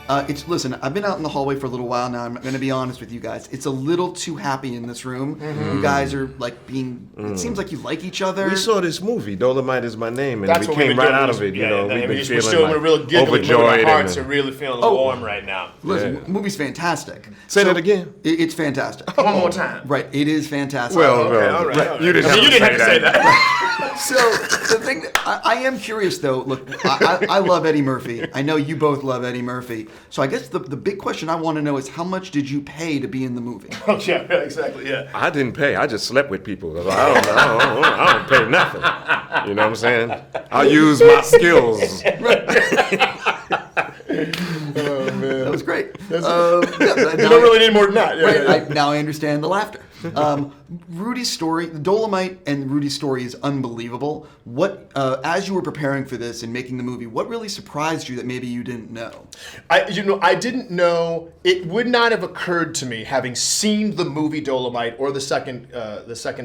Listen, I've been out in the hallway for a little while now. I'm going to be honest with you guys. It's a little too happy in this room. You guys are like being. It seems like you like each other. We saw this movie, Dolemite Is My Name, and we came right out of it. You know, we've been feeling we're real giggly, overjoyed. Our hearts are really feeling warm right now. Listen, movie's fantastic. Say that again. It's fantastic. One more time. Right, it is fantastic. Well, okay, all right. You didn't have to say that. So the thing, I am curious though. Look, I love Eddie Murphy. I know you both love Eddie Murphy. So I guess the big question I want to know is how much did you pay to be in the movie? Oh yeah, exactly. Yeah. I didn't pay. I just slept with people. I don't pay nothing. You know what I'm saying? I use my skills. Oh man, that was great. You don't really need more than that. Yeah. Now I understand the laughter. Rudy's story, the Dolemite and Rudy's story is unbelievable. What, as you were preparing for this and making the movie, what really surprised you that maybe you didn't know? I didn't know. It would not have occurred to me, having seen the movie Dolemite or the second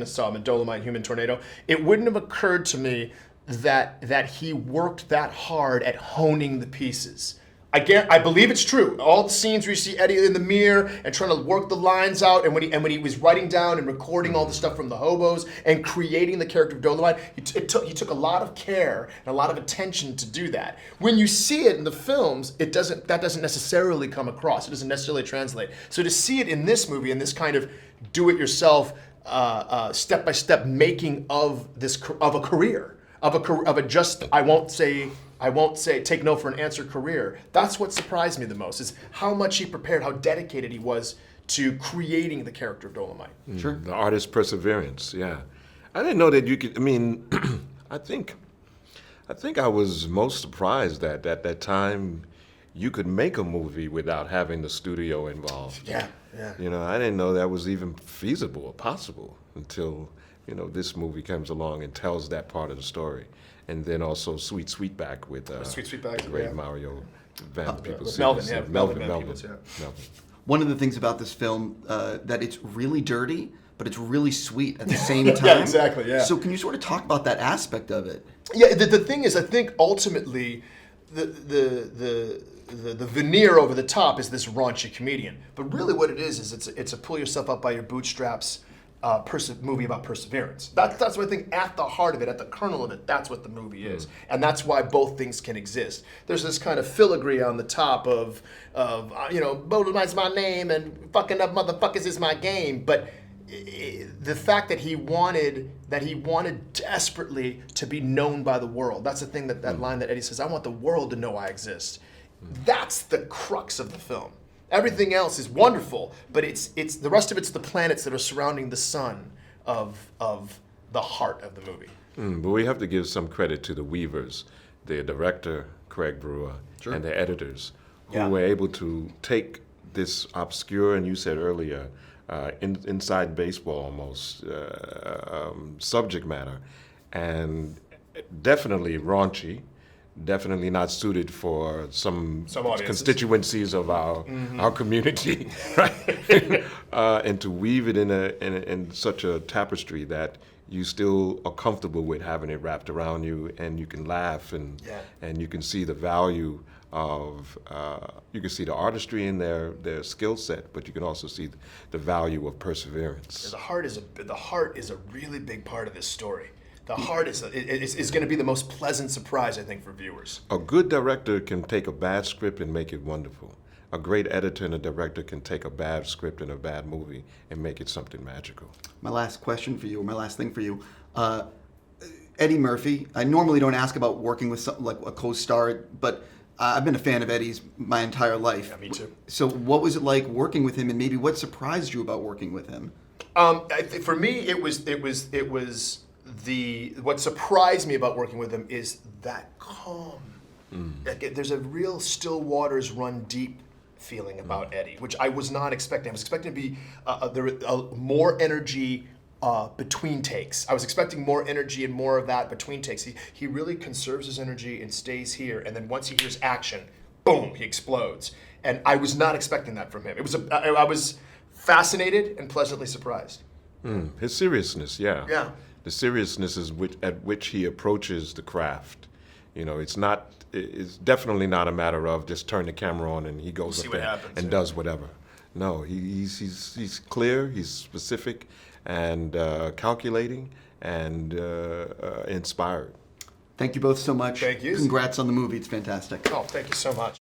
installment, Dolemite Human Tornado. It wouldn't have occurred to me that he worked that hard at honing the pieces. I believe it's true. All the scenes where you see Eddie in the mirror and trying to work the lines out, and when he was writing down and recording all the stuff from the hobos and creating the character of Dolemite, he took a lot of care and a lot of attention to do that. When you see it in the films, that doesn't necessarily come across. It doesn't necessarily translate. So to see it in this movie, in this kind of do-it-yourself, step-by-step making of a career, of a just I won't say take no for an answer career. That's what surprised me the most, is how much he prepared, how dedicated he was to creating the character of Dolemite. Sure. The artist's perseverance, yeah. I didn't know that you could, I think I was most surprised that at that time you could make a movie without having the studio involved. Yeah. You know, I didn't know that was even feasible or possible until, this movie comes along and tells that part of the story. And then also Sweet Sweetback with Sweetback, great Mario Van Peebles. Melvin. One of the things about this film, that it's really dirty, but it's really sweet at the same time. Yeah, exactly, yeah. So can you sort of talk about that aspect of it? Yeah, the thing is, I think ultimately the veneer over the top is this raunchy comedian. But really what it is it's a pull yourself up by your bootstraps movie about perseverance. That's what I think at the heart of it, at the kernel of it, that's what the movie is. And that's why both things can exist. There's this kind of filigree on the top of Dolemite Is My Name and fucking up motherfuckers is my game. But the fact that he wanted desperately to be known by the world. That's the thing, that line that Eddie says, I want the world to know I exist. That's the crux of the film. Everything else is wonderful, but it's the rest of it's the planets that are surrounding the sun of the heart of the movie. But we have to give some credit to the weavers, the director, Craig Brewer, Sure. and the editors, who were able to take this obscure, and you said earlier, inside baseball almost, subject matter, and definitely raunchy, definitely not suited for some constituencies of our community, right? And to weave it in such a tapestry that you still are comfortable with having it wrapped around you, and you can laugh and you can see the value of you can see the artistry in their skill set, but you can also see the value of perseverance. The heart is a really big part of this story. The heart is going to be the most pleasant surprise, I think, for viewers. A good director can take a bad script and make it wonderful. A great editor and a director can take a bad script and a bad movie and make it something magical. My last question for you, or my last thing for you, Eddie Murphy. I normally don't ask about working with like a co-star, but I've been a fan of Eddie's my entire life. Yeah, me too. So what was it like working with him, and maybe what surprised you about working with him? For me, it was what surprised me about working with him is that calm. Like, there's a real still waters run deep feeling about Eddie, which I was not expecting. I was expecting to be more energy between takes. I was expecting more energy and more of that between takes. He really conserves his energy and stays here, and then once he hears action, boom, he explodes. And I was not expecting that from him. I was fascinated and pleasantly surprised. His seriousness, Yeah. The seriousness is at which he approaches the craft. You know, it's definitely not a matter of just turn the camera on and he goes See up what there happens, and yeah. does whatever. No, he's clear, he's specific, and calculating, and inspired. Thank you both so much. Thank you. Congrats on the movie. It's fantastic. Oh, thank you so much.